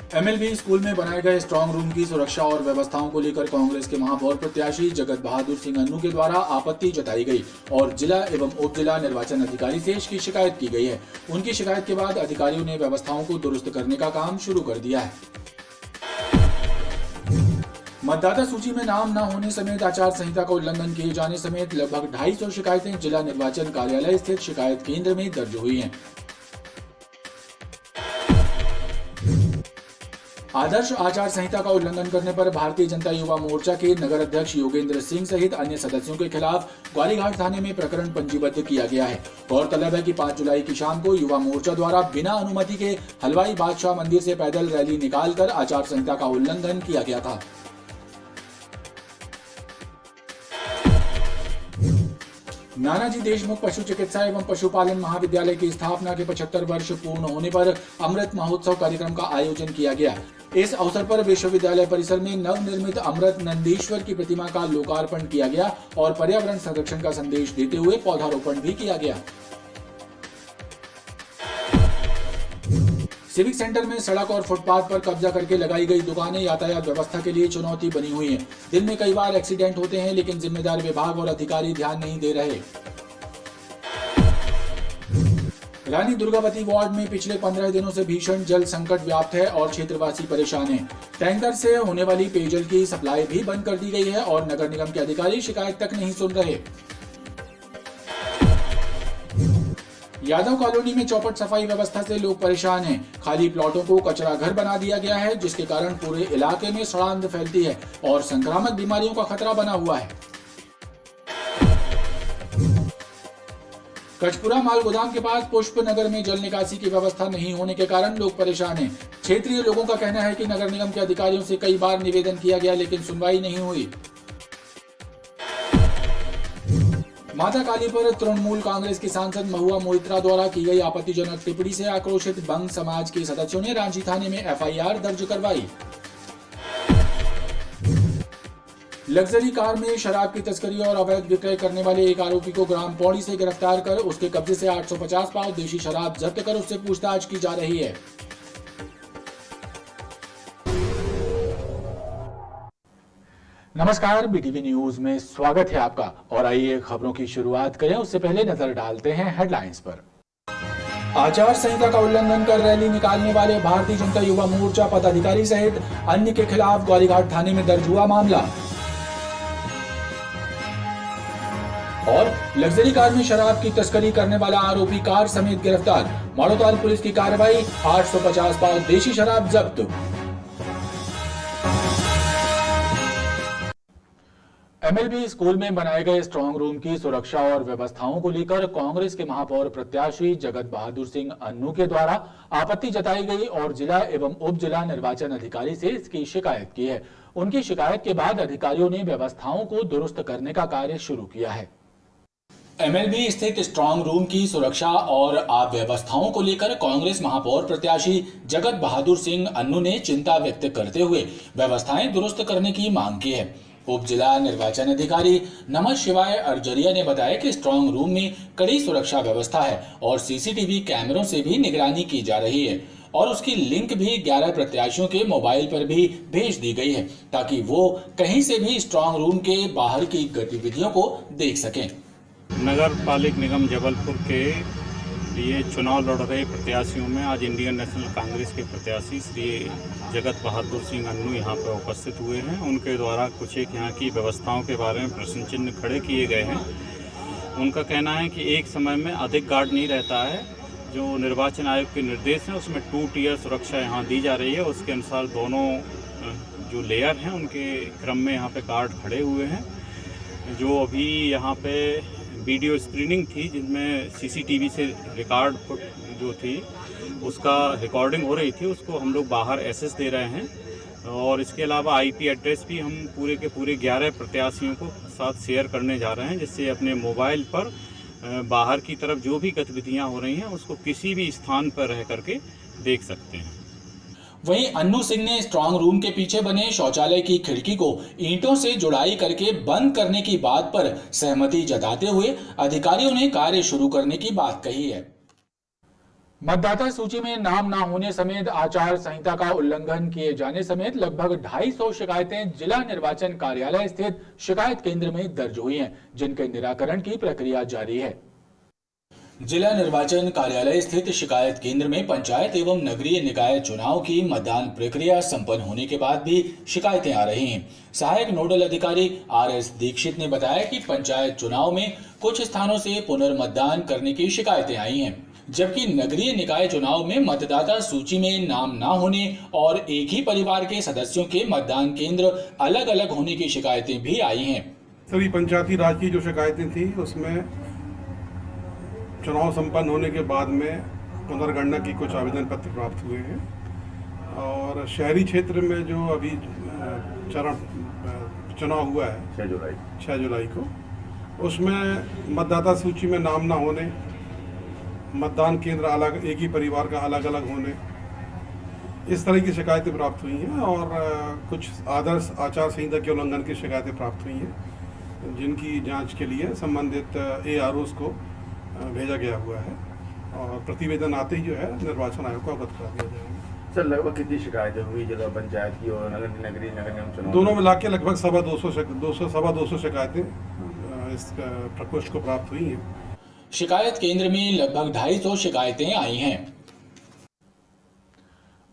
MLB school में बनाए गए स्ट्रांग रूम की सुरक्षा और व्यवस्थाओं को लेकर कांग्रेस के महापौर प्रत्याशी जगत बहादुर सिंह अन्नू के द्वारा आपत्ति जताई गई और जिला एवं उप जिला निर्वाचन अधिकारी से इसकी शिकायत की गई है। उनकी शिकायत के बाद अधिकारियों ने व्यवस्थाओं को दुरुस्त करने का काम शुरू कर दिया है। मतदाता सूची में नाम न होने समेत आचार संहिता का उल्लंघन किए जाने समेत लगभग 250 शिकायतें जिला निर्वाचन कार्यालय स्थित शिकायत केंद्र में दर्ज हुई हैं। आदर्श आचार संहिता का उल्लंघन करने पर भारतीय जनता युवा मोर्चा के नगर अध्यक्ष योगेंद्र सिंह सहित अन्य सदस्यों के खिलाफ ग्वारीघाट थाने में प्रकरण पंजीबद्ध किया गया है। गौरतलब है कि 5 जुलाई की शाम को युवा मोर्चा द्वारा बिना अनुमति के हलवाई बादशाह मंदिर से पैदल रैली निकालकर आचार संहिता का उल्लंघन किया गया था। नानाजी देशमुख पशु चिकित्सा एवं पशुपालन महाविद्यालय की स्थापना के 75 वर्ष पूर्ण होने पर अमृत महोत्सव कार्यक्रम का आयोजन किया गया। इस अवसर पर विश्वविद्यालय परिसर में नवनिर्मित अमृत नंदीश्वर की प्रतिमा का लोकार्पण किया गया और पर्यावरण संरक्षण का संदेश देते हुए पौधारोपण भी किया गया। सिविक सेंटर में सड़क और फुटपाथ पर कब्जा करके लगाई गई दुकानें यातायात व्यवस्था के लिए चुनौती बनी हुई हैं। दिन में कई बार एक्सीडेंट होते हैं, लेकिन जिम्मेदार विभाग और अधिकारी ध्यान नहीं दे रहे। रानी दुर्गावती वार्ड में पिछले 15 दिनों से भीषण जल संकट व्याप्त है और क्षेत्रवासी परेशान हैं। टैंकर से होने वाली पेयजल की सप्लाई भी बंद कर दी गई है और नगर निगम के अधिकारी शिकायत तक नहीं सुन रहे। यादव कॉलोनी में चौपट सफाई व्यवस्था से लोग परेशान हैं। खाली प्लॉटों को कचरा घर बना दिया गया है, जिसके कारण पूरे इलाके में सड़ांध फैलती है और संक्रामक बीमारियों का खतरा बना हुआ है। कचपुरा माल गोदाम के पास पुष्प नगर में जल निकासी की व्यवस्था नहीं होने के कारण लोग परेशान हैं। क्षेत्रीय लोगों का कहना है कि नगर निगम के अधिकारियों से कई बार निवेदन किया गया, लेकिन सुनवाई नहीं हुई। माता काली पर तृणमूल कांग्रेस की सांसद महुआ मोइत्रा द्वारा की गई आपत्तिजनक टिप्पणी से आक्रोशित बंग समाज के सदस्यों ने रांची थाने में एफआईआर दर्ज करवाई। लग्जरी कार में शराब की तस्करी और अवैध विक्रय करने वाले एक आरोपी को ग्राम पौड़ी से गिरफ्तार कर उसके कब्जे से 850 पाउंड देशी शराब जब्त कर उससे पूछताछ की जा रही है। नमस्कार, बीटीवी न्यूज में स्वागत है आपका और आइए खबरों की शुरुआत करें। उससे पहले नजर डालते हैं हेडलाइंस पर। आचार संहिता का उल्लंघन कर रैली निकालने वाले भारतीय जनता युवा मोर्चा पदाधिकारी सहित अन्य के खिलाफ ग्वारीघाट थाने में दर्ज हुआ मामला। और लग्जरी कार में शराब की तस्करी करने वाला आरोपी कार समेत गिरफ्तार। माड़ोताल पुलिस की कार्रवाई, 850 पाउंड देशी शराब जब्त। एमएलबी स्कूल में बनाए गए स्ट्रांग रूम की सुरक्षा और व्यवस्थाओं को लेकर कांग्रेस के महापौर प्रत्याशी जगत बहादुर सिंह अन्नू के द्वारा आपत्ति जताई गई और जिला एवं उप जिला निर्वाचन अधिकारी से इसकी शिकायत की है। उनकी शिकायत के बाद अधिकारियों ने व्यवस्थाओं को दुरुस्त करने का कार्य शुरू किया है। एमएलबी स्थित स्ट्रांग रूम की सुरक्षा और व्यवस्थाओं को लेकर कांग्रेस महापौर प्रत्याशी जगत बहादुर सिंह अन्नू ने चिंता व्यक्त करते हुए व्यवस्थाएं दुरुस्त करने की मांग की है। उप जिला निर्वाचन अधिकारी नमः शिवाय अर्जरिया ने बताया कि स्ट्रांग रूम में कड़ी सुरक्षा व्यवस्था है और सीसीटीवी कैमरों से भी निगरानी की जा रही है और उसकी लिंक भी 11 प्रत्याशियों के मोबाइल पर भी भेज दी गई है ताकि वो कहीं से भी स्ट्रांग रूम के बाहर की गतिविधियों को देख सकें। नगर पालिक निगम जबलपुर के लिए चुनाव लड़ रहे प्रत्याशियों में आज इंडियन नेशनल कांग्रेस के प्रत्याशी श्री जगत बहादुर सिंह अन्नू यहाँ पर उपस्थित हुए हैं। उनके द्वारा कुछ एक यहाँ की व्यवस्थाओं के बारे में प्रश्न चिन्ह खड़े किए गए हैं। उनका कहना है कि एक समय में अधिक गार्ड नहीं रहता है। जो निर्वाचन आयोग के निर्देश हैं उसमें 2 टियर सुरक्षा यहाँ दी जा रही है। उसके अनुसार दोनों जो लेयर हैं उनके क्रम में यहाँ पे गार्ड खड़े हुए हैं। जो अभी यहाँ पे वीडियो स्क्रीनिंग थी जिनमें सीसीटीवी से रिकॉर्ड जो थी उसका रिकॉर्डिंग हो रही थी, उसको हम लोग बाहर एसेस दे रहे हैं और इसके अलावा आईपी एड्रेस भी हम पूरे के पूरे 11 प्रत्याशियों को साथ शेयर करने जा रहे हैं, जिससे अपने मोबाइल पर बाहर की तरफ जो भी गतिविधियां हो रही हैं उसको किसी भी स्थान पर रह करके देख सकते हैं। वहीं अन्नू सिंह ने स्ट्रांग रूम के पीछे बने शौचालय की खिड़की को ईंटों से जुड़ाई करके बंद करने की बात पर सहमति जताते हुए अधिकारियों ने कार्य शुरू करने की बात कही है। मतदाता सूची में नाम न होने समेत आचार संहिता का उल्लंघन किए जाने समेत लगभग 250 शिकायतें जिला निर्वाचन कार्यालय स्थित शिकायत केंद्र में दर्ज हुई हैं, जिनके निराकरण की प्रक्रिया जारी है। जिला निर्वाचन कार्यालय स्थित शिकायत केंद्र में पंचायत एवं नगरीय निकाय चुनाव की मतदान प्रक्रिया संपन्न होने के बाद भी शिकायतें आ रही हैं। सहायक नोडल अधिकारी RS दीक्षित ने बताया कि पंचायत चुनाव में कुछ स्थानों से पुनर्मतदान करने की शिकायतें आई हैं, जबकि नगरीय निकाय चुनाव में मतदाता सूची में नाम न होने और एक ही परिवार के सदस्यों के मतदान केंद्र अलग अलग होने की शिकायतें भी आई हैं। सभी पंचायती राज की जो शिकायतें थी उसमें चुनाव संपन्न होने के बाद में पुनर्गणना की कुछ आवेदन पत्र प्राप्त हुए हैं, और शहरी क्षेत्र में जो अभी चुनाव हुआ है 6 जुलाई को, उसमें मतदाता सूची में नाम ना होने, मतदान केंद्र अलग, एक ही परिवार का अलग अलग होने, इस तरह की शिकायतें प्राप्त हुई हैं। और कुछ आदर्श आचार संहिता के उल्लंघन की शिकायतें प्राप्त हुई हैं, जिनकी जांच के लिए संबंधित AROs को भेजा गया हुआ है, और प्रतिवेदन आते ही जो है निर्वाचन आयोग को अवगत करा दिया जाएगा। सर, लगभग कितनी शिकायतें हुई जिला पंचायत की और नगरीय निगम चुनाव दोनों मिला के लगभग 200 शिकायतें इस प्रकोष्ठ को प्राप्त हुई हैं। शिकायत केंद्र में लगभग 250 शिकायतें आई हैं।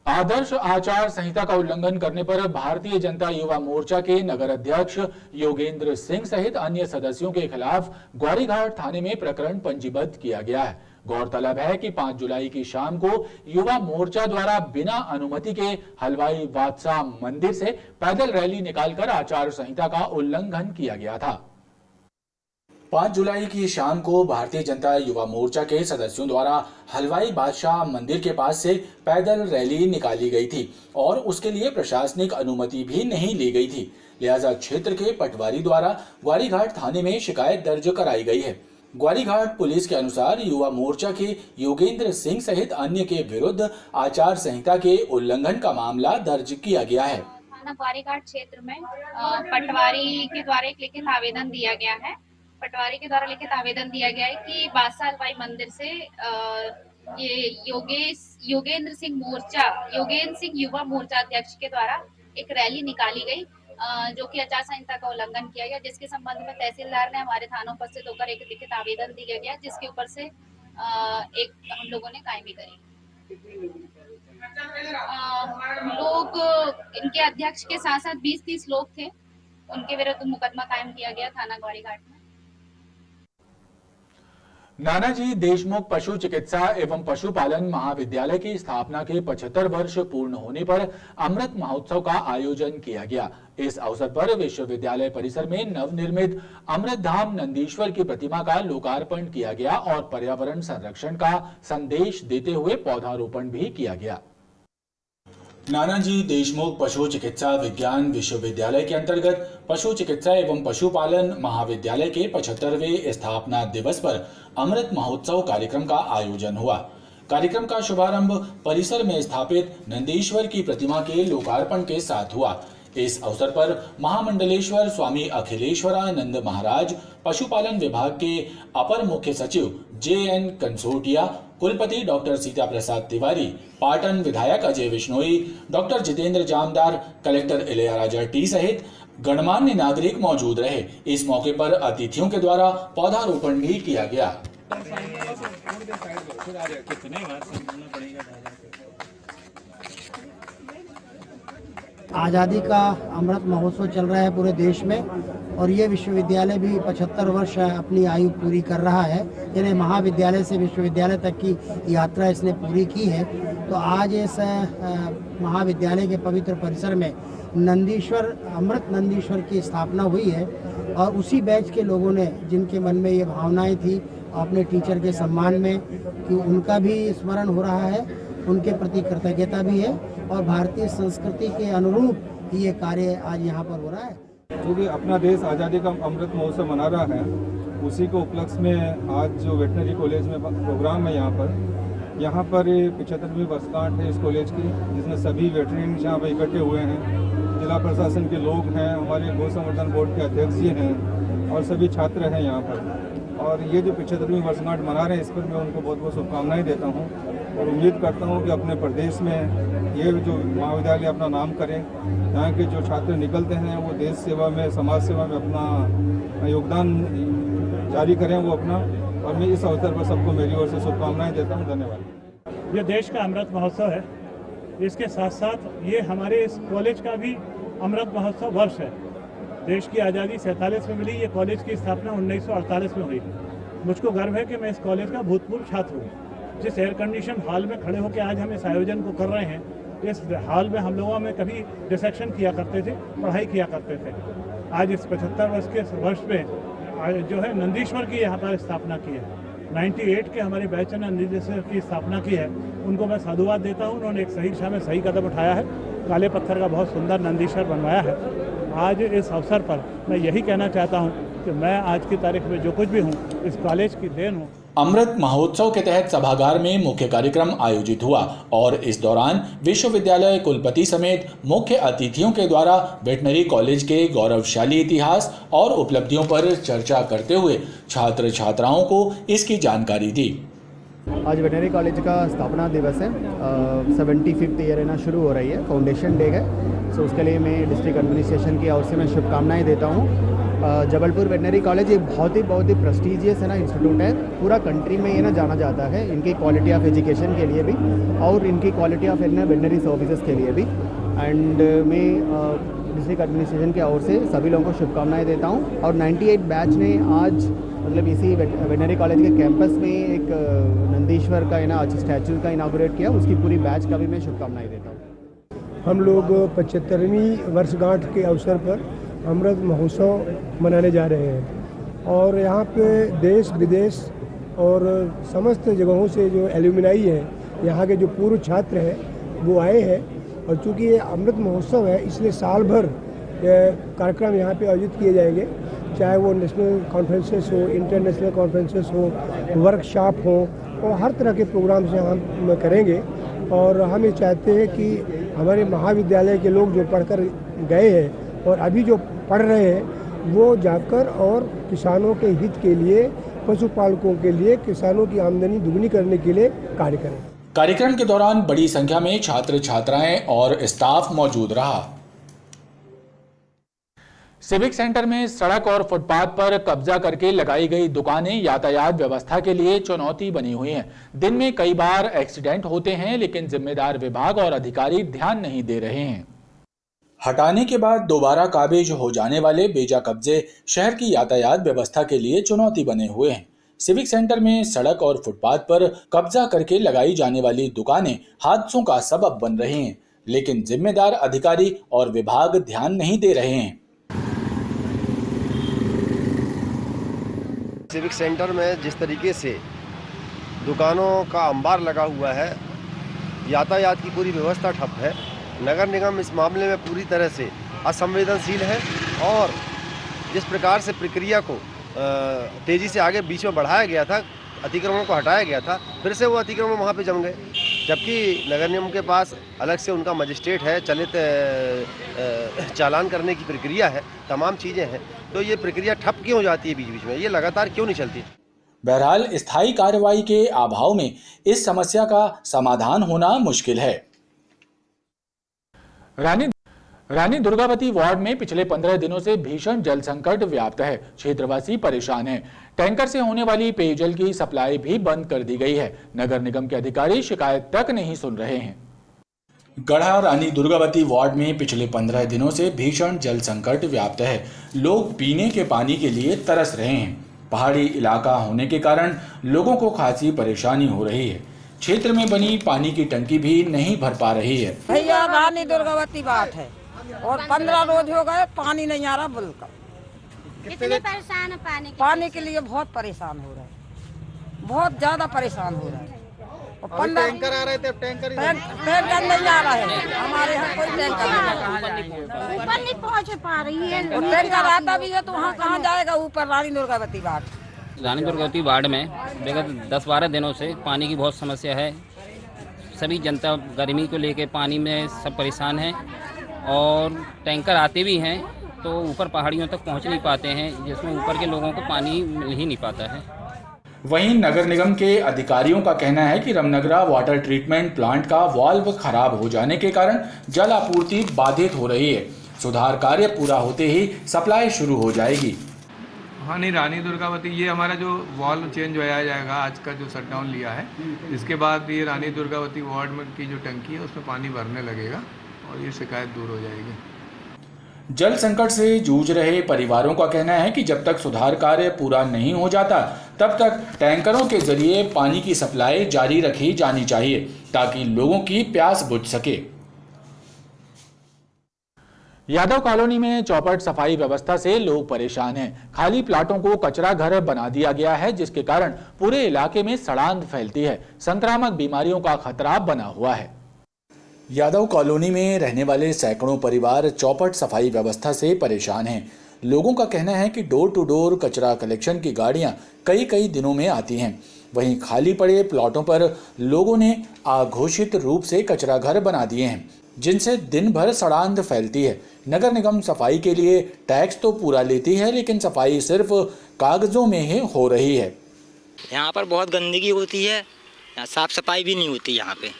आदर्श आचार संहिता का उल्लंघन करने पर भारतीय जनता युवा मोर्चा के नगर अध्यक्ष योगेंद्र सिंह सहित अन्य सदस्यों के खिलाफ ग्वारीघाट थाने में प्रकरण पंजीबद्ध किया गया है। गौरतलब है कि 5 जुलाई की शाम को युवा मोर्चा द्वारा बिना अनुमति के हलवाई बादशाह मंदिर से पैदल रैली निकालकर आचार संहिता का उल्लंघन किया गया था। 5 जुलाई की शाम को भारतीय जनता युवा मोर्चा के सदस्यों द्वारा हलवाई बादशाह मंदिर के पास से पैदल रैली निकाली गई थी और उसके लिए प्रशासनिक अनुमति भी नहीं ली गई थी। लिहाजा क्षेत्र के पटवारी द्वारा ग्वारीघाट थाने में शिकायत दर्ज कराई गई है। ग्वारीघाट पुलिस के अनुसार युवा मोर्चा के योगेंद्र सिंह सहित अन्य के विरुद्ध आचार संहिता के उल्लंघन का मामला दर्ज किया गया है। ग्वारीघाट क्षेत्र में पटवारी के द्वारा एक लिखित आवेदन दिया गया है। पटवारी के द्वारा लिखित आवेदन दिया गया है कि बादशाह हलवाई मंदिर से ये योगेंद्र सिंह युवा मोर्चा अध्यक्ष के द्वारा एक रैली निकाली गई, जो कि आचार संहिता का उल्लंघन किया गया, जिसके संबंध में तहसीलदार ने हमारे थाना उपस्थित होकर एक लिखित आवेदन दिया गया, जिसके ऊपर से एक हम लोगों ने कायमी करी। लोग इनके अध्यक्ष के साथ साथ 20-30 लोग थे, उनके विरुद्ध मुकदमा कायम किया गया थाना ग्वारीघाट में। नानाजी देशमुख पशु चिकित्सा एवं पशुपालन महाविद्यालय की स्थापना के 75 वर्ष पूर्ण होने पर अमृत महोत्सव का आयोजन किया गया। इस अवसर पर विश्वविद्यालय परिसर में नवनिर्मित अमृत धाम नंदीश्वर की प्रतिमा का लोकार्पण किया गया और पर्यावरण संरक्षण का संदेश देते हुए पौधारोपण भी किया गया। नानाजी देशमुख पशु चिकित्सा विज्ञान विश्वविद्यालय के अंतर्गत पशु चिकित्सा एवं पशुपालन महाविद्यालय के 75वें स्थापना दिवस पर अमृत महोत्सव कार्यक्रम का आयोजन हुआ। कार्यक्रम का शुभारंभ परिसर में स्थापित नंदीश्वर की प्रतिमा के लोकार्पण के साथ हुआ। इस अवसर पर महामंडलेश्वर स्वामी अखिलेश्वरानंद महाराज, पशुपालन विभाग के अपर मुख्य सचिव JN कंसोटिया, कुलपति डॉक्टर सीता प्रसाद तिवारी, पाटन विधायक Ajay Vishnoi, doctor Jitendra Jamdar, collector Ilaiyaraaja T सहित गणमान्य नागरिक मौजूद रहे। इस मौके पर अतिथियों के द्वारा पौधारोपण भी किया गया। आज़ादी का अमृत महोत्सव चल रहा है पूरे देश में, और ये विश्वविद्यालय भी 75 वर्ष अपनी आयु पूरी कर रहा है। यानी महाविद्यालय से विश्वविद्यालय तक की यात्रा इसने पूरी की है। तो आज इस महाविद्यालय के पवित्र परिसर में अमृत नंदीश्वर की स्थापना हुई है, और उसी बैच के लोगों ने, जिनके मन में ये भावनाएं थी अपने टीचर के सम्मान में, कि उनका भी स्मरण हो रहा है, उनके प्रति कृतज्ञता भी है, और भारतीय संस्कृति के अनुरूप ये कार्य आज यहाँ पर हो रहा है। क्योंकि अपना देश आज़ादी का अमृत महोत्सव मना रहा है, उसी को उपलक्ष्य में आज जो वेटनरी कॉलेज में प्रोग्राम है यहाँ पर 75वीं वर्षगांठ है इस कॉलेज की, जिसमें सभी वेटरन यहाँ पर इकट्ठे हुए हैं। जिला प्रशासन के लोग हैं, हमारे गौ संवर्धन बोर्ड के अध्यक्ष जी हैं, और सभी छात्र हैं यहाँ पर। और ये जो 75वीं वर्षगांठ मना रहे हैं, इस पर मैं उनको बहुत बहुत शुभकामनाएं देता हूँ और उम्मीद करता हूँ कि अपने प्रदेश में ये जो महाविद्यालय अपना नाम करें, यहाँ के जो छात्र निकलते हैं वो देश सेवा में, समाज सेवा में अपना योगदान जारी करें वो अपना। और मैं इस अवसर पर सबको मेरी ओर से शुभकामनाएं देता हूँ। धन्यवाद। ये देश का अमृत महोत्सव है, इसके साथ साथ ये हमारे इस कॉलेज का भी अमृत महोत्सव वर्ष है। देश की आज़ादी 47 में मिली, ये कॉलेज की स्थापना 1948 में हुई। मुझको गर्व है कि मैं इस कॉलेज का भूतपूर्व छात्र हूँ। जिस एयर कंडीशन हॉल में खड़े होकर आज हम इस आयोजन को कर रहे हैं, इस हॉल में हम लोगों में कभी डिसेक्शन किया करते थे, पढ़ाई किया करते थे। आज इस 75 वर्ष के वर्ष में जो है नंदीश्वर की यहाँ पर स्थापना की है। 98 के हमारे बैच ने नंदीश्वर की स्थापना की है, उनको मैं साधुवाद देता हूँ। उन्होंने एक सही दिशा में सही कदम उठाया है, काले पत्थर का बहुत सुंदर नंदीश्वर बनवाया है। आज इस अवसर पर मैं यही कहना चाहता हूँ कि मैं आज की तारीख में जो कुछ भी हूँ इस कॉलेज की देन हूँ। अमृत महोत्सव के तहत सभागार में मुख्य कार्यक्रम आयोजित हुआ और इस दौरान विश्वविद्यालय कुलपति समेत मुख्य अतिथियों के द्वारा वेटनरी कॉलेज के गौरवशाली इतिहास और उपलब्धियों पर चर्चा करते हुए छात्र छात्राओं को इसकी जानकारी दी। आज वेटनरी कॉलेज का स्थापना दिवस है, 75th ईयर है ना, शुरू हो रही है, फाउंडेशन डे है। सो उसके लिए मैं डिस्ट्रिक्ट एडमिनिस्ट्रेशन की ओर से मैं शुभकामनाएं देता हूँ। जबलपुर वेटनरी कॉलेज एक बहुत ही प्रेस्टिजियस है ना इंस्टीट्यूट है, पूरा कंट्री में ये ना जाना जाता है इनकी क्वालिटी ऑफ एजुकेशन के लिए भी और इनकी क्वालिटी ऑफ वेटनरी सर्विसेज के लिए भी। एंड मैं डिस्ट्रिक्ट एडमिनिस्ट्रेशन की ओर से सभी लोगों को शुभकामनाएं देता हूँ। और 98 बैच ने आज मतलब इसी वेटनरी कॉलेज के कैंपस में एक नंदीश्वर का ना स्टैचू का इनागुरेट किया, उसकी पूरी बैच का भी मैं शुभकामनाएं देता हूँ। हम लोग 75वीं वर्षगांठ के अवसर पर अमृत महोत्सव मनाने जा रहे हैं और यहाँ पे देश विदेश और समस्त जगहों से जो एल्यूमिनाई है, यहाँ के जो पूर्व छात्र हैं वो आए हैं। और चूँकि ये अमृत महोत्सव है इसलिए साल भर कार्यक्रम यहाँ पे आयोजित किए जाएंगे, चाहे वो नेशनल कॉन्फ्रेंसेस हो, इंटरनेशनल कॉन्फ्रेंसेस हो, वर्कशॉप हो, और हर तरह के प्रोग्राम्स हम करेंगे। और हम ये चाहते हैं कि हमारे महाविद्यालय के लोग जो पढ़कर गए हैं और अभी जो पढ़ रहे हैं वो जाकर और किसानों के हित के लिए, पशुपालकों के लिए, किसानों की आमदनी दुगनी करने के लिए कार्य करें। कार्यक्रम के दौरान बड़ी संख्या में छात्र छात्राएं और स्टाफ मौजूद रहा। सिविक सेंटर में सड़क और फुटपाथ पर कब्जा करके लगाई गई दुकानें यातायात व्यवस्था के लिए चुनौती बनी हुई हैं। दिन में कई बार एक्सीडेंट होते हैं, लेकिन जिम्मेदार विभाग और अधिकारी ध्यान नहीं दे रहे हैं। हटाने के बाद दोबारा काबिज हो जाने वाले बेजा कब्जे शहर की यातायात व्यवस्था के लिए चुनौती बने हुए हैं। सिविक सेंटर में सड़क और फुटपाथ पर कब्जा करके लगाई जाने वाली दुकानें हादसों का सबब बन रही हैं, लेकिन जिम्मेदार अधिकारी और विभाग ध्यान नहीं दे रहे हैं। सिविक सेंटर में जिस तरीके से दुकानों का अंबार लगा हुआ है, यातायात की पूरी व्यवस्था ठप है। नगर निगम इस मामले में पूरी तरह से असंवेदनशील है और जिस प्रकार से प्रक्रिया को तेज़ी से आगे बीच में बढ़ाया गया था, अतिक्रमणों को हटाया गया था, फिर से वो अतिक्रमण वहाँ पे जम गए, जबकि नगर निगम के पास अलग से उनका मजिस्ट्रेट है, चलित चालान करने की प्रक्रिया है, तमाम चीज़ें हैं। तो ये प्रक्रिया ठप क्यों हो जाती है बीच बीच में, ये लगातार क्यों नहीं चलती? बहरहाल स्थायी कार्रवाई के अभाव में इस समस्या का समाधान होना मुश्किल है। रानी दुर्गावती वार्ड में पिछले 15 दिनों से भीषण जल संकट व्याप्त है। क्षेत्रवासी परेशान हैं। टैंकर से होने वाली पेयजल की सप्लाई भी बंद कर दी गई है। नगर निगम के अधिकारी शिकायत तक नहीं सुन रहे हैं। गढ़ा रानी दुर्गावती वार्ड में पिछले 15 दिनों से भीषण जल संकट व्याप्त है। लोग पीने के पानी के लिए तरस रहे हैं। पहाड़ी इलाका होने के कारण लोगों को खासी परेशानी हो रही है। क्षेत्र में बनी पानी की टंकी भी नहीं भर पा रही है। भैया रानी दुर्गावती बात है और 15 रोज हो गए, पानी नहीं आ रहा बिल्कुल। कितने परेशान है पानी के लिए बहुत परेशान हो रहा है, बहुत ज्यादा परेशान हो रहा है। और 15 टैंकर आ रहे थे, टैंकर नहीं आ रहा है हमारे यहाँ, कोई टैंकर ऊपर नहीं पहुँच पा रही है। टैंकर आता भी है तो वहाँ कहाँ जाएगा ऊपर। रानी दुर्गावती वार्ड में विगत 10-12 दिनों से पानी की बहुत समस्या है। सभी जनता गर्मी को लेकर पानी में सब परेशान है और टैंकर आते भी हैं तो ऊपर पहाड़ियों तक पहुंच नहीं पाते हैं, जिसमें ऊपर के लोगों को पानी मिल ही नहीं पाता है। वहीं नगर निगम के अधिकारियों का कहना है कि रमनगरा वाटर ट्रीटमेंट प्लांट का वाल्व खराब हो जाने के कारण जल आपूर्ति बाधित हो रही है। सुधार कार्य पूरा होते ही सप्लाई शुरू हो जाएगी। हाँ नहीं, रानी दुर्गावती ये हमारा जो वाल्व चेंज होया जाएगा, आज का जो शटडाउन लिया है, इसके बाद ये रानी दुर्गावती वार्ड में की जो टंकी है उसमें पानी भरने लगेगा और ये शिकायत दूर हो जाएगी। जल संकट से जूझ रहे परिवारों का कहना है कि जब तक सुधार कार्य पूरा नहीं हो जाता तब तक टैंकरों के जरिए पानी की सप्लाई जारी रखी जानी चाहिए ताकि लोगों की प्यास बुझ सके। यादव कॉलोनी में चौपट सफाई व्यवस्था से लोग परेशान हैं। खाली प्लाटों को कचरा घर बना दिया गया है, जिसके कारण पूरे इलाके में सड़ांध फैलती है। संक्रामक बीमारियों का खतरा बना हुआ है। यादव कॉलोनी में रहने वाले सैकड़ों परिवार चौपट सफाई व्यवस्था से परेशान हैं। लोगों का कहना है कि डोर टू डोर कचरा कलेक्शन की गाड़ियां कई दिनों में आती हैं। वहीं खाली पड़े प्लॉटों पर लोगों ने अघोषित रूप से कचरा घर बना दिए हैं, जिनसे दिन भर सड़ांध फैलती है। नगर निगम सफाई के लिए टैक्स तो पूरा लेती है, लेकिन सफाई सिर्फ कागजों में ही हो रही है। यहाँ पर बहुत गंदगी होती है, साफ सफाई भी नहीं होती यहाँ पे,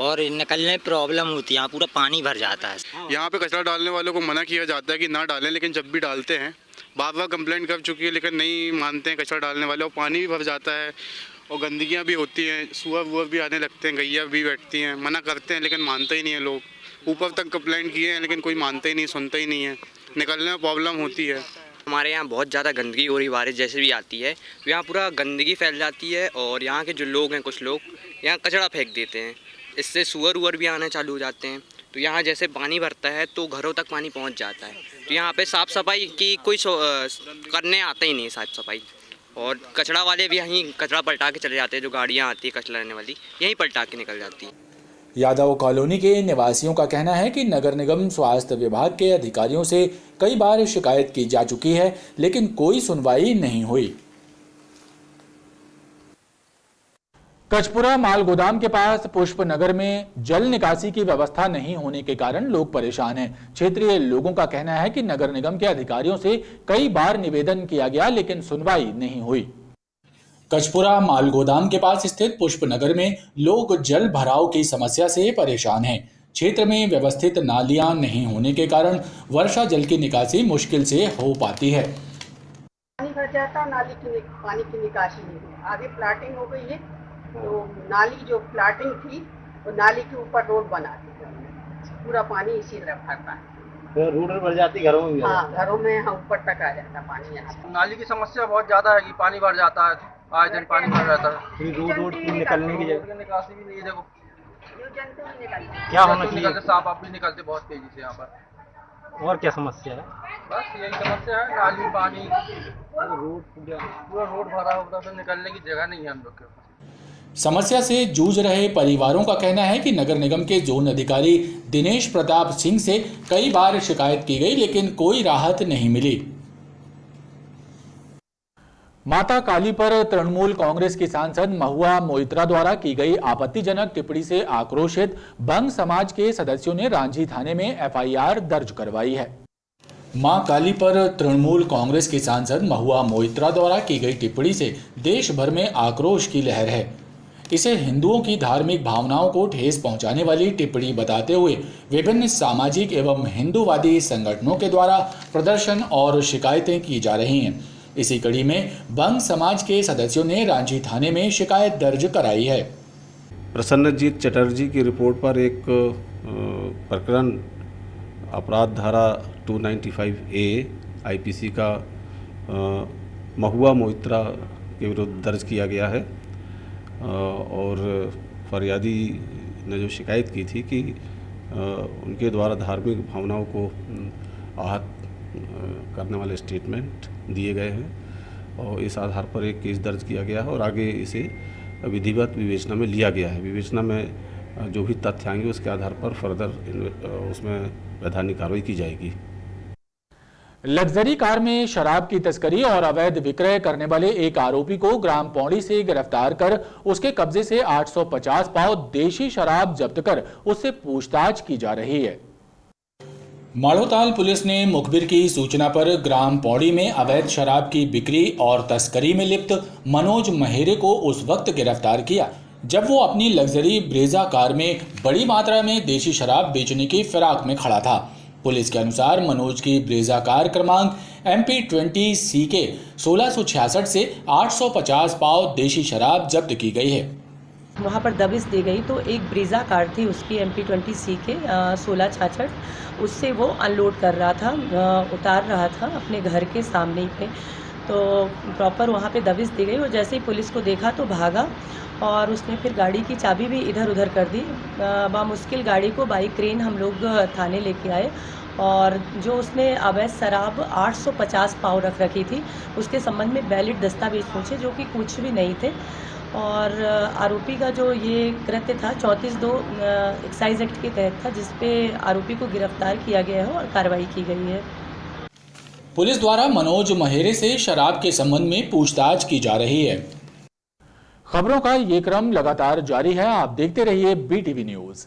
और निकलने में प्रॉब्लम होती है। यहाँ पूरा पानी भर जाता है। यहाँ पे कचरा डालने वालों को मना किया जाता है कि ना डालें, लेकिन जब भी डालते हैं, बार कंप्लेंट कर चुकी है, लेकिन नहीं मानते हैं कचरा डालने वाले, और पानी भी भर जाता है और गंदगियाँ भी होती हैं, सुअर वुअर भी आने लगते हैं, गैया भी बैठती हैं। मना करते हैं लेकिन मानते ही नहीं है लोग। ऊपर तक कंप्लेंट किए हैं लेकिन कोई मानते ही नहीं, सुनते ही नहीं है। निकलने में प्रॉब्लम होती है। हमारे यहाँ बहुत ज़्यादा गंदगी हो रही, बारिश जैसे भी आती है तो यहाँ पूरा गंदगी फैल जाती है, और यहाँ के जो लोग हैं, कुछ लोग यहाँ कचरा फेंक देते हैं, इससे सुअर उअर भी आने चालू हो जाते हैं। तो यहाँ जैसे पानी भरता है तो घरों तक पानी पहुँच जाता है। तो यहाँ पे साफ़ सफाई की कोई करने आता ही नहीं, साफ़ सफाई। और कचरा वाले भी यहीं कचरा पलटा के चले जाते हैं, जो गाड़ियाँ आती है कचरा लेने वाली यहीं पलटा के निकल जाती है। यादव कॉलोनी के निवासियों का कहना है कि नगर निगम स्वास्थ्य विभाग के अधिकारियों से कई बार शिकायत की जा चुकी है, लेकिन कोई सुनवाई नहीं हुई। कचपुरा माल गोदाम के पास पुष्प नगर में जल निकासी की व्यवस्था नहीं होने के कारण लोग परेशान हैं। क्षेत्रीय लोगों का कहना है कि नगर निगम के अधिकारियों से कई बार निवेदन किया गया, लेकिन सुनवाई नहीं हुई। कचपुरा माल गोदाम के पास स्थित पुष्प नगर में लोग जल भराव की समस्या से परेशान हैं। क्षेत्र में व्यवस्थित नालियां नहीं होने के कारण वर्षा जल की निकासी मुश्किल से हो पाती है। पानी भर जाता, नाली की पानी की निकासी नहीं हुई। आगे प्लाटिंग हो गई है, तो नाली जो प्लाटिंग थी वो नाली के ऊपर रोड बना दी, पूरा पानी इसी तरफ भरता है। तो रोड भर जाती घरों में भी? हाँ, घरों में ऊपर तक आ जाता पानी। यहाँ नाली की समस्या बहुत ज्यादा है कि पानी भर जाता है, आए दिन पानी भर जाता है। रोड निकलने की जगह निकासी भी नहीं है। देखो क्या होना चाहिए? साफ आप भी निकलते बहुत तेजी से यहाँ पर। और क्या समस्या है? बस यही समस्या है, नाली पानी, पूरा रोड भरा होता है, तो निकलने की जगह नहीं है हम लोग के। समस्या से जूझ रहे परिवारों का कहना है कि नगर निगम के जोन अधिकारी दिनेश प्रताप सिंह से कई बार शिकायत की गई, लेकिन कोई राहत नहीं मिली। माता काली पर तृणमूल कांग्रेस की सांसद महुआ मोइत्रा द्वारा की गई आपत्तिजनक टिप्पणी से आक्रोशित बंग समाज के सदस्यों ने रांझी थाने में एफआईआर दर्ज करवाई है। मां काली पर तृणमूल कांग्रेस के सांसद महुआ मोइत्रा द्वारा की गई टिप्पणी से देश भर में आक्रोश की लहर है। इसे हिंदुओं की धार्मिक भावनाओं को ठेस पहुंचाने वाली टिप्पणी बताते हुए विभिन्न सामाजिक एवं हिंदूवादी संगठनों के द्वारा प्रदर्शन और शिकायतें की जा रही हैं। इसी कड़ी में बंग समाज के सदस्यों ने रांझी थाने में शिकायत दर्ज कराई है। प्रसन्नजीत चटर्जी की रिपोर्ट पर एक प्रकरण अपराध धारा 295A आईपीसी का महुआ मोइत्रा के विरुद्ध दर्ज किया गया है, और फरियादी ने जो शिकायत की थी कि उनके द्वारा धार्मिक भावनाओं को आहत करने वाले स्टेटमेंट दिए गए हैं, और इस आधार पर एक केस दर्ज किया गया है और आगे इसे विधिवत विवेचना में लिया गया है। विवेचना में जो भी तथ्य आएंगे उसके आधार पर फर्दर उसमें वैधानिक कार्रवाई की जाएगी। लग्जरी कार में शराब की तस्करी और अवैध विक्रय करने वाले एक आरोपी को ग्राम पौड़ी से गिरफ्तार कर उसके कब्जे से 850 पाव देशी शराब जब्त कर उससे पूछताछ की जा रही है। माड़ोताल पुलिस ने मुखबिर की सूचना पर ग्राम पौड़ी में अवैध शराब की बिक्री और तस्करी में लिप्त मनोज महेरे को उस वक्त गिरफ्तार किया जब वो अपनी लग्जरी ब्रेजा कार में बड़ी मात्रा में देशी शराब बेचने की फिराक में खड़ा था। पुलिस के अनुसार मनोज की ब्रेजा कार क्रमांक MP20CK 1666 से 850 पाव देशी शराब जब्त की गई है। वहाँ पर दबिश दी गई तो एक ब्रीजा कार थी उसकी MP20CK 1666, उससे वो अनलोड कर रहा था, उतार रहा था अपने घर के सामने पे। तो प्रॉपर वहाँ पे दबिश दी गई और जैसे ही पुलिस को देखा तो भागा और उसने फिर गाड़ी की चाबी भी इधर उधर कर दी। बामुश्किल गाड़ी को बाई क्रेन हम लोग थाने लेके आए और जो उसने अवैध शराब 850 पाव रख रखी थी उसके संबंध में वैलिड दस्तावेज पूछे जो कि कुछ भी नहीं थे। और आरोपी का जो ये कृत्य था 34(2) एक्साइज एक्ट के तहत था, जिसपे आरोपी को गिरफ्तार किया गया है और कार्रवाई की गई है। पुलिस द्वारा मनोज महेरे से शराब के संबंध में पूछताछ की जा रही है। खबरों का ये क्रम लगातार जारी है, आप देखते रहिए BTV न्यूज़।